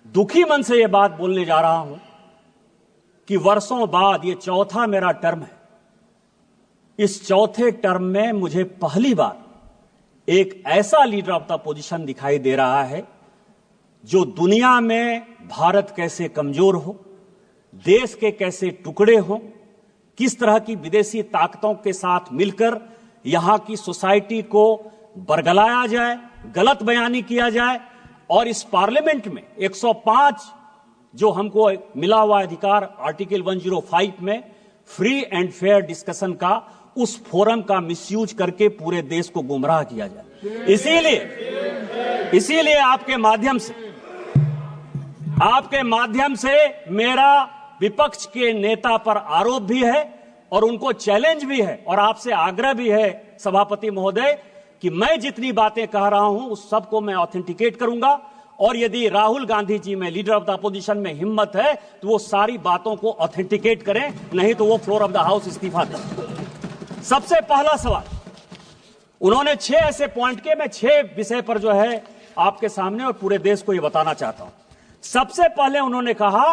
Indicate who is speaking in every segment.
Speaker 1: दुखी मन से यह बात बोलने जा रहा हूं कि वर्षों बाद यह चौथा मेरा टर्म है। इस चौथे टर्म में मुझे पहली बार एक ऐसा लीडर ऑफ द पोजीशन दिखाई दे रहा है जो दुनिया में भारत कैसे कमजोर हो, देश के कैसे टुकड़े हो, किस तरह की विदेशी ताकतों के साथ मिलकर यहां की सोसाइटी को बरगलाया जाए, गलत बयानी किया जाए और इस पार्लियामेंट में 105 जो हमको मिला हुआ अधिकार आर्टिकल 105 में फ्री एंड फेयर डिस्कशन का, उस फोरम का मिसयूज करके पूरे देश को गुमराह किया जाए। इसीलिए आपके माध्यम से मेरा विपक्ष के नेता पर आरोप भी है और उनको चैलेंज भी है और आपसे आग्रह भी है सभापति महोदय कि मैं जितनी बातें कह रहा हूं उस सबको मैं ऑथेंटिकेट करूंगा और यदि राहुल गांधी जी में लीडर ऑफ द अपोजिशन में हिम्मत है तो वो सारी बातों को ऑथेंटिकेट करें, नहीं तो वो फ्लोर ऑफ द हाउस इस्तीफा दें। सबसे पहला सवाल उन्होंने 6 ऐसे पॉइंट के, मैं 6 विषय पर जो है आपके सामने और पूरे देश को ये बताना चाहता हूं। सबसे पहले उन्होंने कहा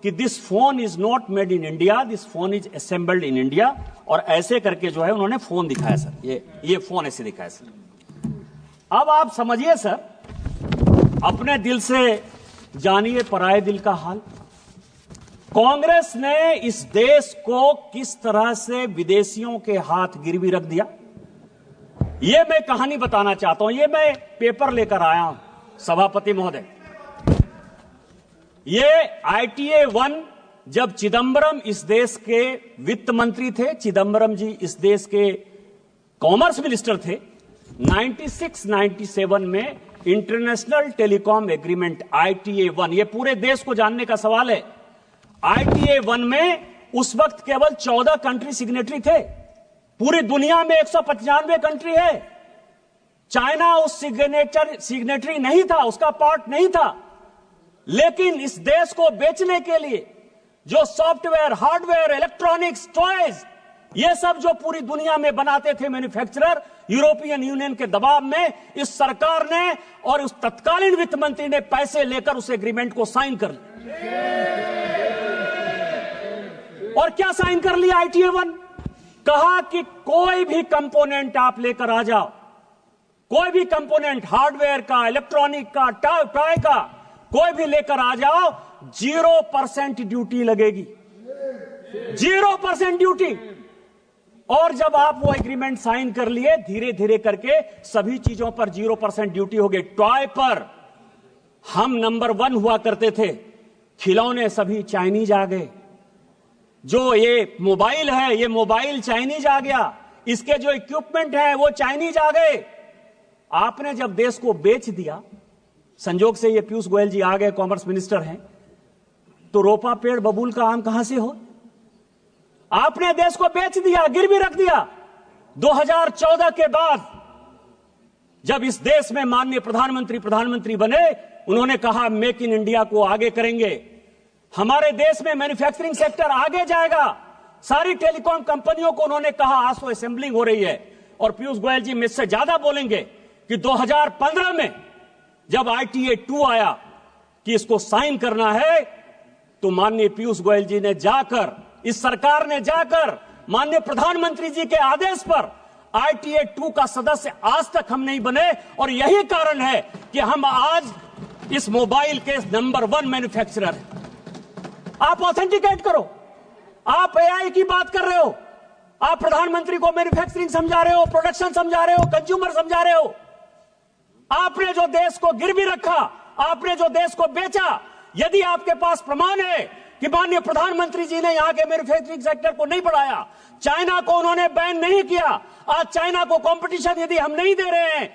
Speaker 1: कि this phone is not made in India, this phone is assembled in India, और ऐसे करके जो है उन्होंने फोन दिखाया सर, ये फोन ऐसे दिखाया सर। अब आप समझिए सर, अपने दिल से जानिए पराये दिल का हाल। कांग्रेस ने इस देश को किस तरह से विदेशियों के हाथ गिरवी रख दिया, यह मैं कहानी बताना चाहता हूं। यह मैं पेपर लेकर आया हूं सभापति महोदय। ये ITA 1 जब चिदंबरम इस देश के वित्त मंत्री थे, चिदंबरम जी इस देश के कॉमर्स मिनिस्टर थे, 96-97 में इंटरनेशनल टेलीकॉम एग्रीमेंट ITA 1, ये पूरे देश को जानने का सवाल है। ITA 1 में उस वक्त केवल 14 कंट्री सिग्नेटरी थे, पूरी दुनिया में 195 कंट्री है। चाइना उस सिग्नेटरी नहीं था, उसका पार्ट नहीं था, लेकिन इस देश को बेचने के लिए जो सॉफ्टवेयर, हार्डवेयर, इलेक्ट्रॉनिक्स, टॉयज, ये सब जो पूरी दुनिया में बनाते थे मैन्युफैक्चरर, यूरोपियन यूनियन के दबाव में इस सरकार ने और उस तत्कालीन वित्त मंत्री ने पैसे लेकर उस एग्रीमेंट को साइन कर लिया। और क्या साइन कर लिया ITA 1? कहा कि कोई भी कंपोनेंट आप लेकर आ जाओ, कोई भी कंपोनेंट हार्डवेयर का, इलेक्ट्रॉनिक का, टॉय का, कोई भी लेकर आ जाओ, 0% ड्यूटी लगेगी, 0% ड्यूटी। और जब आप वो एग्रीमेंट साइन कर लिए, धीरे धीरे करके सभी चीजों पर 0% ड्यूटी हो गई। टॉय पर हम नंबर 1 हुआ करते थे, खिलौने सभी चाइनीज आ गए। जो ये मोबाइल है, ये मोबाइल चाइनीज आ गया, इसके जो इक्विपमेंट है वो चाइनीज आ गए। आपने जब देश को बेच दिया, संजोग से ये पीयूष गोयल जी आ गए, कॉमर्स मिनिस्टर हैं, तो रोपा पेड़ बबूल का आम कहां से हो? आपने देश को बेच दिया, गिरवी रख दिया। 2014 के बाद जब इस देश में माननीय प्रधानमंत्री बने, उन्होंने कहा मेक इन इंडिया को आगे करेंगे, हमारे देश में मैन्युफैक्चरिंग सेक्टर आगे जाएगा। सारी टेलीकॉम कंपनियों को उन्होंने कहा आज तो असेंबलिंग हो रही है, और पीयूष गोयल जी मुझसे ज्यादा बोलेंगे कि 2015 में जब ITA 2 आया कि इसको साइन करना है, तो माननीय पीयूष गोयल जी ने जाकर, इस सरकार ने जाकर माननीय प्रधानमंत्री जी के आदेश पर ITA 2 का सदस्य आज तक हम नहीं बने। और यही कारण है कि हम आज इस मोबाइल के नंबर 1 मैन्युफैक्चरर हैं। आप ऑथेंटिकेट करो। आप AI की बात कर रहे हो, आप प्रधानमंत्री को मैन्युफैक्चरिंग समझा रहे हो, प्रोडक्शन समझा रहे हो, कंज्यूमर समझा रहे हो। आपने जो देश को गिरवी रखा, आपने जो देश को बेचा, यदि आपके पास प्रमाण है कि माननीय प्रधानमंत्री जी ने यहां के मैन्युफैक्चरिंग सेक्टर को नहीं बढ़ाया, चाइना को उन्होंने बैन नहीं किया, आज चाइना को कंपटीशन यदि हम नहीं दे रहे हैं,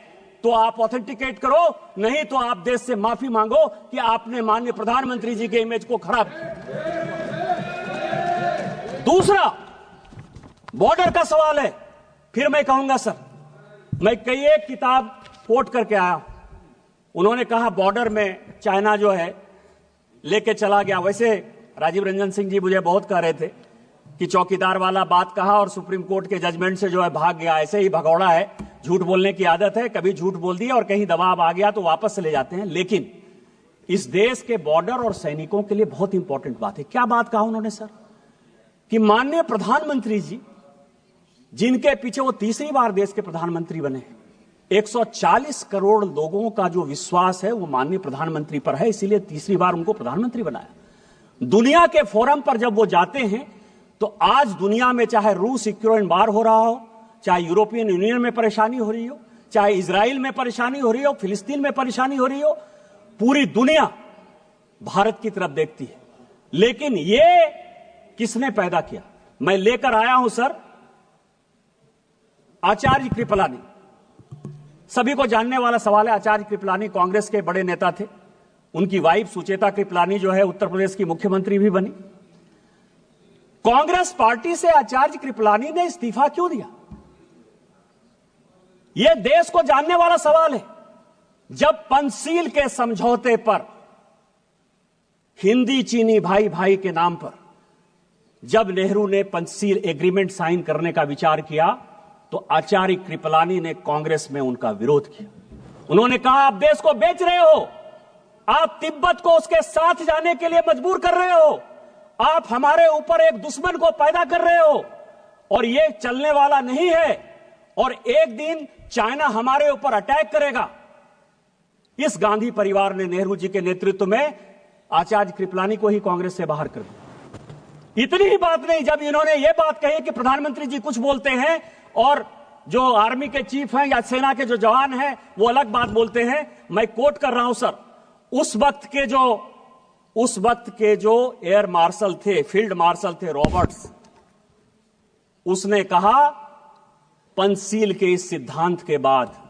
Speaker 1: तो आप ऑथेंटिकेट करो, नहीं तो आप देश से माफी मांगो कि आपने माननीय प्रधानमंत्री जी के इमेज को खराब किया। दूसरा, बॉर्डर का सवाल है। फिर मैं कहूंगा सर, मैं कई एक किताब कोट करके आया, उन्होंने कहा बॉर्डर में चाइना जो है लेके चला गया। वैसे राजीव रंजन सिंह जी मुझे बहुत कह रहे थे कि चौकीदार वाला बात कहा और सुप्रीम कोर्ट के जजमेंट से जो है भाग गया। ऐसे ही भगौड़ा है, झूठ बोलने की आदत है, कभी झूठ बोल दिया और कहीं दबाव आ गया तो वापस चले जाते हैं। लेकिन इस देश के बॉर्डर और सैनिकों के लिए बहुत इंपॉर्टेंट बात है। क्या बात कहा उन्होंने सर? कि माननीय प्रधानमंत्री जी, जिनके पीछे वो तीसरी बार देश के प्रधानमंत्री बने, 140 करोड़ लोगों का जो विश्वास है वो माननीय प्रधानमंत्री पर है, इसीलिए तीसरी बार उनको प्रधानमंत्री बनाया। दुनिया के फोरम पर जब वो जाते हैं तो आज दुनिया में चाहे रूस यूक्रेन वार हो रहा हो, चाहे यूरोपियन यूनियन में परेशानी हो रही हो, चाहे इजराइल में परेशानी हो रही हो, फिलिस्तीन में परेशानी हो रही हो, पूरी दुनिया भारत की तरफ देखती है। लेकिन ये किसने पैदा किया? मैं लेकर आया हूं सर आचार्य कृपलानी। सभी को जानने वाला सवाल है, आचार्य कृपलानी कांग्रेस के बड़े नेता थे। उनकी वाइफ सुचेता कृपलानी जो है उत्तर प्रदेश की मुख्यमंत्री भी बनी। कांग्रेस पार्टी से आचार्य कृपलानी ने इस्तीफा क्यों दिया? यह देश को जानने वाला सवाल है। जब पंचशील के समझौते पर, हिंदी चीनी भाई भाई के नाम पर, जब नेहरू ने पंचशील एग्रीमेंट साइन करने का विचार किया तो आचार्य कृपलानी ने कांग्रेस में उनका विरोध किया। उन्होंने कहा, आप देश को बेच रहे हो, आप तिब्बत को उसके साथ जाने के लिए मजबूर कर रहे हो, आप हमारे ऊपर एक दुश्मन को पैदा कर रहे हो और यह चलने वाला नहीं है और एक दिन चाइना हमारे ऊपर अटैक करेगा। इस गांधी परिवार ने नेहरू जी के नेतृत्व में आचार्य कृपलानी को ही कांग्रेस से बाहर कर दिया। इतनी ही बात नहीं, जब इन्होंने यह बात कही कि प्रधानमंत्री जी कुछ बोलते हैं और जो आर्मी के चीफ हैं या सेना के जो जवान हैं वो अलग बात बोलते हैं, मैं कोट कर रहा हूं सर, उस वक्त के जो एयर मार्शल थे, फील्ड मार्शल थे रॉबर्ट्स, उसने कहा पंचशील के इस सिद्धांत के बाद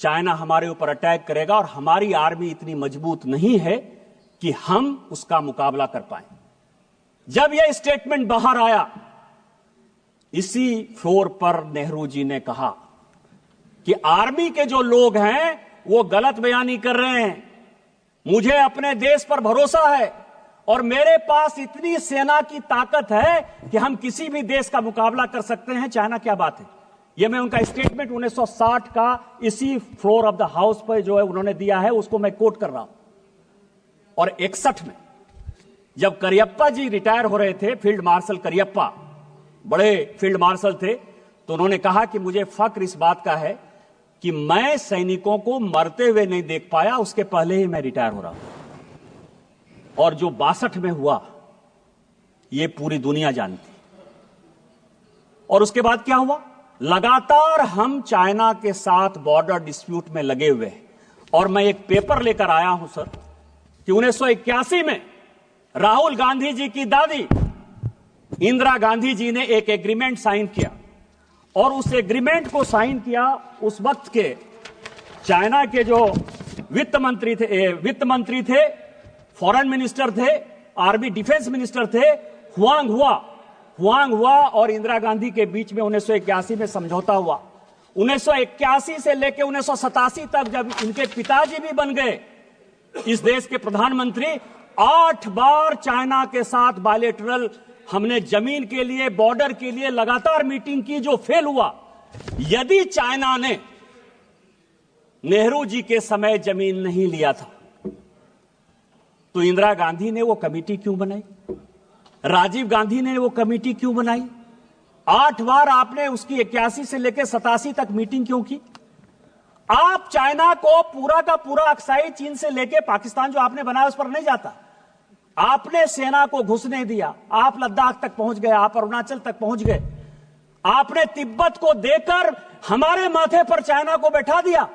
Speaker 1: चाइना हमारे ऊपर अटैक करेगा और हमारी आर्मी इतनी मजबूत नहीं है कि हम उसका मुकाबला कर पाए। जब यह स्टेटमेंट बाहर आया, इसी फ्लोर पर नेहरू जी ने कहा कि आर्मी के जो लोग हैं वो गलत बयानी कर रहे हैं, मुझे अपने देश पर भरोसा है और मेरे पास इतनी सेना की ताकत है कि हम किसी भी देश का मुकाबला कर सकते हैं, चाइना क्या बात है। यह मैं उनका स्टेटमेंट 1960 का इसी फ्लोर ऑफ द हाउस पर जो है उन्होंने दिया है, उसको मैं कोट कर रहा हूं। और 61 में जब करियप्पा जी रिटायर हो रहे थे, फील्ड मार्शल करियप्पा बड़े फील्ड मार्शल थे, तो उन्होंने कहा कि मुझे फक्र इस बात का है कि मैं सैनिकों को मरते हुए नहीं देख पाया, उसके पहले ही मैं रिटायर हो रहा हूं। और जो 62 में हुआ यह पूरी दुनिया जानती। और उसके बाद क्या हुआ? लगातार हम चाइना के साथ बॉर्डर डिस्प्यूट में लगे हुए हैं। और मैं एक पेपर लेकर आया हूं सर कि 1981 में राहुल गांधी जी की दादी इंदिरा गांधी जी ने एक एग्रीमेंट साइन किया और उस एग्रीमेंट को साइन किया उस वक्त के चाइना के जो वित्त मंत्री थे, फॉरेन मिनिस्टर थे, आर्मी डिफेंस मिनिस्टर थे, हुआंग हुआ और इंदिरा गांधी के बीच में 1981 में समझौता हुआ। 1981 से लेकर 1987 तक जब इनके पिताजी भी बन गए इस देश के प्रधानमंत्री, 8 बार चाइना के साथ बायलैटरल हमने जमीन के लिए, बॉर्डर के लिए लगातार मीटिंग की, जो फेल हुआ। यदि चाइना ने नेहरू जी के समय जमीन नहीं लिया था तो इंदिरा गांधी ने वो कमेटी क्यों बनाई? राजीव गांधी ने वो कमेटी क्यों बनाई? 8 बार आपने उसकी 81 से लेकर 87 तक मीटिंग क्यों की? आप चाइना को पूरा का पूरा अक्साई चीन से लेकर पाकिस्तान जो आपने बनाया उस पर नहीं जाता। आपने सेना को घुसने दिया, आप लद्दाख तक पहुंच गए, आप अरुणाचल तक पहुंच गए, आपने तिब्बत को देकर हमारे माथे पर चाइना को बैठा दिया।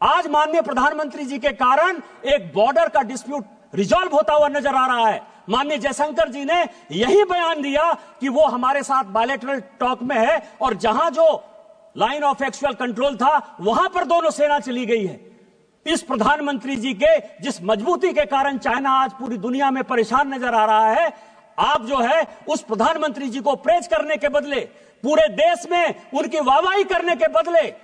Speaker 1: आज माननीय प्रधानमंत्री जी के कारण एक बॉर्डर का डिस्प्यूट रिजॉल्व होता हुआ नजर आ रहा है। माननीय जयशंकर जी ने यही बयान दिया कि वो हमारे साथ बायलैटरल टॉक में है और जहां जो लाइन ऑफ एक्चुअल कंट्रोल था वहां पर दोनों सेना चली गई है। इस प्रधानमंत्री जी के जिस मजबूती के कारण चाइना आज पूरी दुनिया में परेशान नजर आ रहा है, आप जो है उस प्रधानमंत्री जी को प्रेज करने के बदले, पूरे देश में उनकी वाहवाही करने के बदले,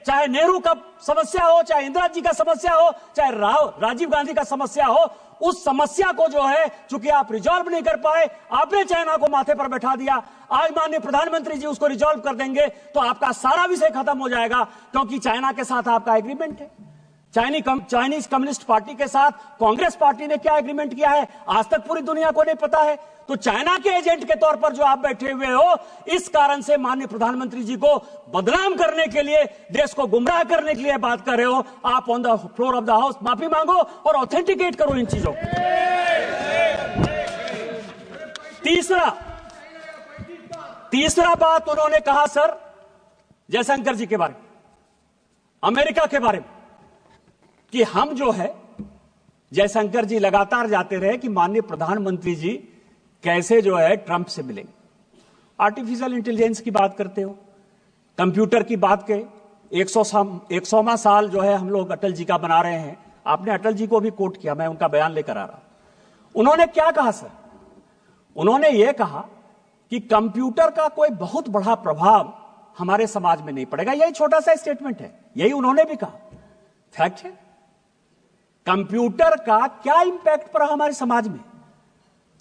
Speaker 1: चाहे नेहरू का समस्या हो, चाहे इंदिरा जी का समस्या हो, चाहे राजीव गांधी का समस्या हो, उस समस्या को जो है चूंकि आप रिजॉल्व नहीं कर पाए, आपने चाइना को माथे पर बैठा दिया। आज माननीय प्रधानमंत्री जी उसको रिजॉल्व कर देंगे तो आपका सारा विषय खत्म हो जाएगा, क्योंकि चाइना के साथ आपका एग्रीमेंट है। चाइनीज कम्युनिस्ट पार्टी के साथ कांग्रेस पार्टी ने क्या एग्रीमेंट किया है, आज तक पूरी दुनिया को नहीं पता है। तो चाइना के एजेंट के तौर पर जो आप बैठे हुए हो, इस कारण से माननीय प्रधानमंत्री जी को बदनाम करने के लिए, देश को गुमराह करने के लिए बात कर रहे हो। आप on the floor of the house माफी मांगो और ऑथेंटिकेट करो इन चीजों को। तीसरा बात उन्होंने कहा सर जयशंकर जी के बारे में, अमेरिका के बारे में, कि हम जो है, जयशंकर जी लगातार जाते रहे कि माननीय प्रधानमंत्री जी कैसे जो है ट्रंप से मिलेंगे। आर्टिफिशियल इंटेलिजेंस की बात करते हो, कंप्यूटर की बात के 100वां साल जो है हम लोग अटल जी का बना रहे हैं। आपने अटल जी को भी कोट किया, मैं उनका बयान लेकर आ रहा हूं। उन्होंने क्या कहा सर? उन्होंने यह कहा कि कंप्यूटर का कोई बहुत बड़ा प्रभाव हमारे समाज में नहीं पड़ेगा। यही छोटा सा स्टेटमेंट है, यही उन्होंने भी कहा। फैक्ट है, कंप्यूटर का क्या इंपैक्ट पड़ा हमारे समाज में।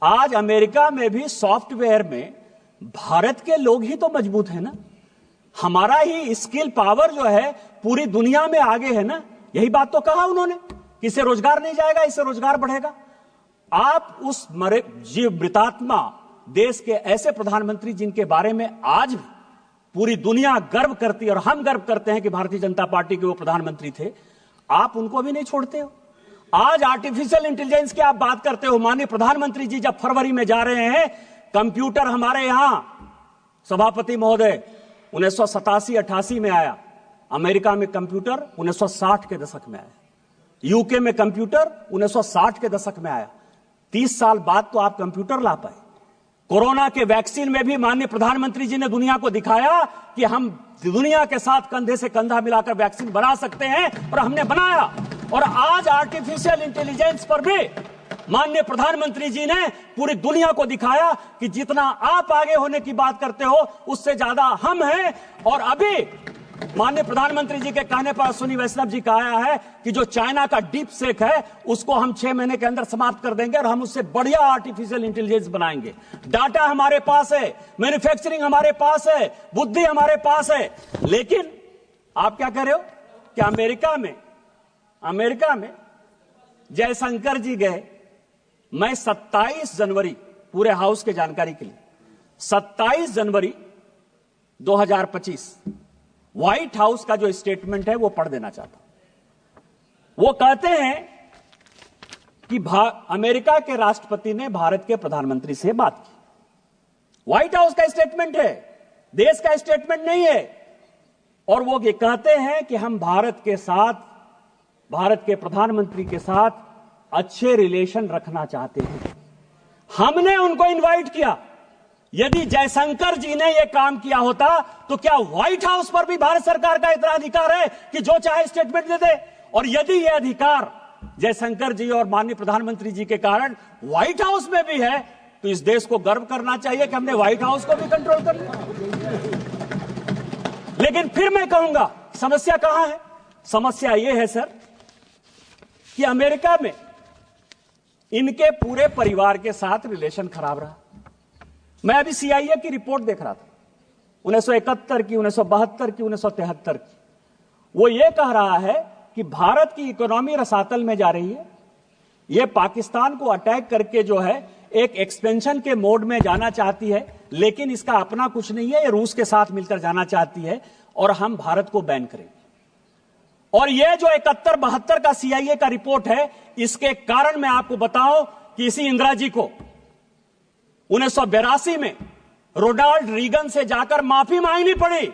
Speaker 1: आज अमेरिका में भी सॉफ्टवेयर में भारत के लोग ही तो मजबूत है ना। हमारा ही स्किल पावर जो है पूरी दुनिया में आगे है ना। यही बात तो कहा उन्होंने कि इससे रोजगार नहीं जाएगा, इससे रोजगार बढ़ेगा। आप उस मृतात्मा देश के ऐसे प्रधानमंत्री जिनके बारे में आज भी पूरी दुनिया गर्व करती है और हम गर्व करते हैं कि भारतीय जनता पार्टी के वो प्रधानमंत्री थे, आप उनको भी नहीं छोड़ते हो। आज आर्टिफिशियल इंटेलिजेंस की आप बात करते हो। माननीय प्रधानमंत्री जी जब फरवरी में जा रहे हैं, कंप्यूटर हमारे यहां सभापति महोदय 1987-88 में आया। अमेरिका में कंप्यूटर 1960 के दशक में आया। यूके में कंप्यूटर 1960 के दशक में आया। 30 साल बाद तो आप कंप्यूटर ला पाए। कोरोना के वैक्सीन में भी माननीय प्रधानमंत्री जी ने दुनिया को दिखाया कि हम दुनिया के साथ कंधे से कंधा मिलाकर वैक्सीन बना सकते हैं, और हमने बनाया। और आज आर्टिफिशियल इंटेलिजेंस पर भी माननीय प्रधानमंत्री जी ने पूरी दुनिया को दिखाया कि जितना आप आगे होने की बात करते हो, उससे ज्यादा हम हैं। और अभी माननीय प्रधानमंत्री जी के कहने पर अश्विनी वैष्णव जी का आया है कि जो चाइना का डीप सेक है उसको हम 6 महीने के अंदर समाप्त कर देंगे और हम उससे बढ़िया आर्टिफिशियल इंटेलिजेंस बनाएंगे। डाटा हमारे पास है, मैन्युफैक्चरिंग हमारे पास है, बुद्धि हमारे पास है। लेकिन आप क्या कह रहे हो कि अमेरिका में जयशंकर जी गए। मैं 27 जनवरी, पूरे हाउस के जानकारी के लिए, 27 जनवरी 2025 व्हाइट हाउस का जो स्टेटमेंट है वो पढ़ देना चाहता हूं। वो कहते हैं कि अमेरिका के राष्ट्रपति ने भारत के प्रधानमंत्री से बात की। व्हाइट हाउस का स्टेटमेंट है, देश का स्टेटमेंट नहीं है। और वो ये कहते हैं कि हम भारत के प्रधानमंत्री के साथ अच्छे रिलेशन रखना चाहते हैं। हमने उनको इनवाइट किया। यदि जयशंकर जी ने यह काम किया होता तो क्या व्हाइट हाउस पर भी भारत सरकार का इतना अधिकार है कि जो चाहे स्टेटमेंट दे दे? और यदि यह अधिकार जयशंकर जी और माननीय प्रधानमंत्री जी के कारण व्हाइट हाउस में भी है, तो इस देश को गर्व करना चाहिए कि हमने व्हाइट हाउस को भी कंट्रोल कर लिया। लेकिन फिर मैं कहूंगा, समस्या कहां है? समस्या यह है सर कि अमेरिका में इनके पूरे परिवार के साथ रिलेशन खराब रहा। मैं अभी CIA की रिपोर्ट देख रहा था, 1971 की, 1972 की, 1973 की। वो ये कह रहा है कि भारत की इकोनॉमी रसातल में जा रही है। ये पाकिस्तान को अटैक करके जो है एक एक्सपेंशन के मोड में जाना चाहती है, लेकिन इसका अपना कुछ नहीं है। ये रूस के साथ मिलकर जाना चाहती है और हम भारत को बैन करेंगे। और ये जो 71-72 का CIA का रिपोर्ट है, इसके कारण मैं आपको बताऊं कि इसी इंदिरा जी को 1982 में रोनाल्ड रीगन से जाकर माफी मांगनी पड़ी।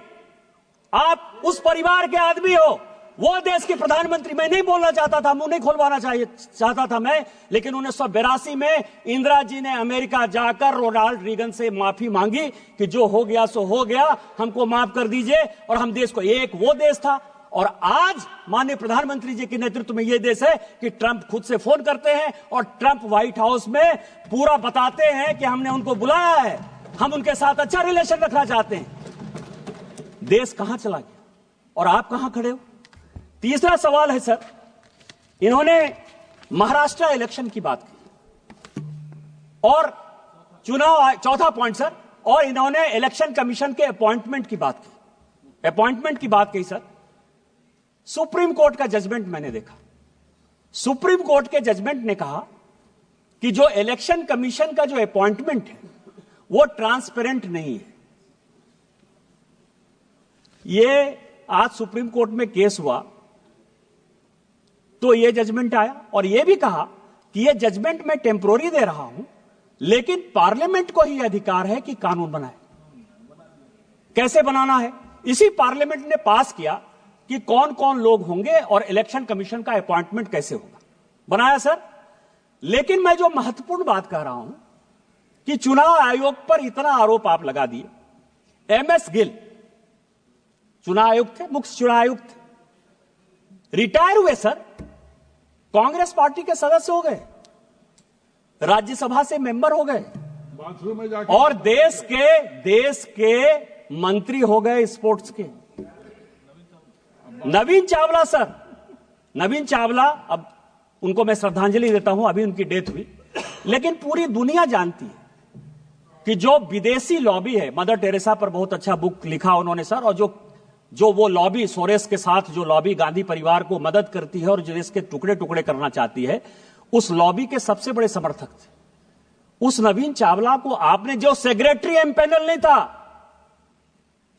Speaker 1: आप उस परिवार के आदमी हो, वो देश के प्रधानमंत्री। मैं नहीं बोलना चाहता था, मुंह नहीं खोलवाना चाहता था मैं, लेकिन 1982 में इंदिरा जी ने अमेरिका जाकर रोनाल्ड रीगन से माफी मांगी कि जो हो गया सो हो गया, हमको माफ कर दीजिए। और हम देश को, एक वो देश था। और आज माननीय प्रधानमंत्री जी के नेतृत्व में यह देश है कि ट्रंप खुद से फोन करते हैं और ट्रंप व्हाइट हाउस में पूरा बताते हैं कि हमने उनको बुलाया है, हम उनके साथ अच्छा रिलेशन रखना चाहते हैं। देश कहां चला गया और आप कहां खड़े हो? तीसरा सवाल है सर, इन्होंने महाराष्ट्र इलेक्शन की बात की और चौथा पॉइंट सर, और इन्होंने इलेक्शन कमीशन के अपॉइंटमेंट की बात की। अपॉइंटमेंट की बात की सर। सुप्रीम कोर्ट का जजमेंट मैंने देखा। सुप्रीम कोर्ट के जजमेंट ने कहा कि जो इलेक्शन कमीशन का जो अपॉइंटमेंट है वो ट्रांसपेरेंट नहीं है। ये आज सुप्रीम कोर्ट में केस हुआ तो ये जजमेंट आया और ये भी कहा कि ये जजमेंट मैं टेम्पोररी दे रहा हूं, लेकिन पार्लियामेंट को ही अधिकार है कि कानून बनाए। कैसे बनाना है, इसी पार्लियामेंट ने पास किया कि कौन कौन लोग होंगे और इलेक्शन कमीशन का अपॉइंटमेंट कैसे होगा, बनाया सर। लेकिन मैं जो महत्वपूर्ण बात कह रहा हूं कि चुनाव आयोग पर इतना आरोप आप लगा दिए। एमएस गिल चुनाव आयुक्त थे, मुख्य चुनाव आयुक्त थे, रिटायर हुए सर, कांग्रेस पार्टी के सदस्य हो गए, राज्यसभा से मेंबर हो गए और देश के मंत्री हो गए स्पोर्ट्स के। नवीन चावला सर, नवीन चावला, अब उनको मैं श्रद्धांजलि देता हूं, अभी उनकी डेथ हुई, लेकिन पूरी दुनिया जानती है कि जो विदेशी लॉबी है, मदर टेरेसा पर बहुत अच्छा बुक लिखा उन्होंने सर, और जो वो लॉबी सोरेस के साथ जो लॉबी गांधी परिवार को मदद करती है और जो देश के टुकड़े टुकड़े करना चाहती है, उस लॉबी के सबसे बड़े समर्थक थे। उस नवीन चावला को आपने, जो सेक्रेटरी एमपैनल नहीं था,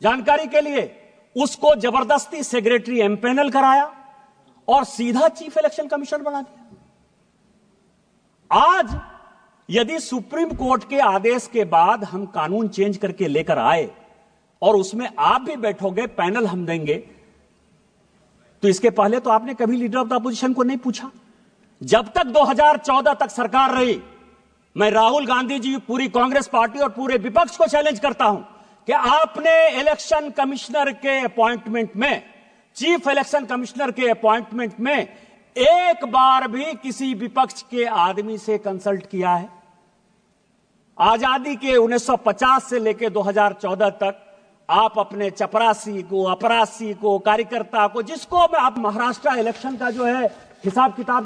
Speaker 1: जानकारी के लिए, उसको जबरदस्ती सेक्रेटरी एमपैनल कराया और सीधा चीफ इलेक्शन कमिश्नर बना दिया। आज यदि सुप्रीम कोर्ट के आदेश के बाद हम कानून चेंज करके लेकर आए और उसमें आप भी बैठोगे, पैनल हम देंगे, तो इसके पहले तो आपने कभी लीडर ऑफ द अपोजिशन को नहीं पूछा। जब तक 2014 तक सरकार रही, मैं राहुल गांधी जी, पूरी कांग्रेस पार्टी और पूरे विपक्ष को चैलेंज करता हूं कि आपने इलेक्शन कमिश्नर के अपॉइंटमेंट में, चीफ इलेक्शन कमिश्नर के अपॉइंटमेंट में एक बार भी किसी विपक्ष के आदमी से कंसल्ट किया है? आजादी के 1950 से लेकर 2014 तक आप अपने चपरासी को, अपरासी को, कार्यकर्ता को, जिसको आप महाराष्ट्र इलेक्शन का जो है हिसाब किताब